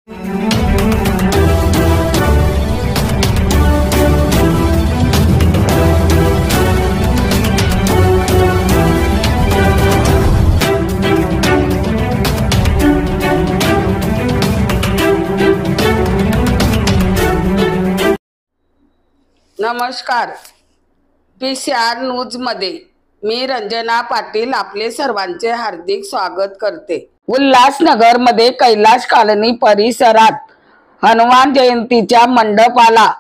नमस्कार, PCR news मध्ये मी रंजना पाटील आपले सर्वांचे हार्दिक स्वागत करते। उल्हासनगर मध्ये कैलाश कॉलनी परिसरात हनुमान जयंतीच्या मंडपाला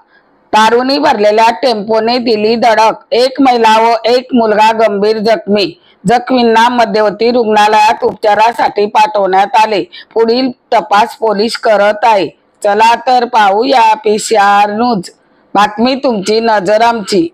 दारूने भरलेल्या टेम्पोने दिली धडक। एक महिला व एक मुलगा गंभीर जखमी। जखमींना मध्यवर्ती रुग्णालयात उपचारासाठी पाठवण्यात आले। पुढील तपास पोलीस करत आहे। चला तर पाहूया PCR न्यूज। बातमी तुमची नजर आमची।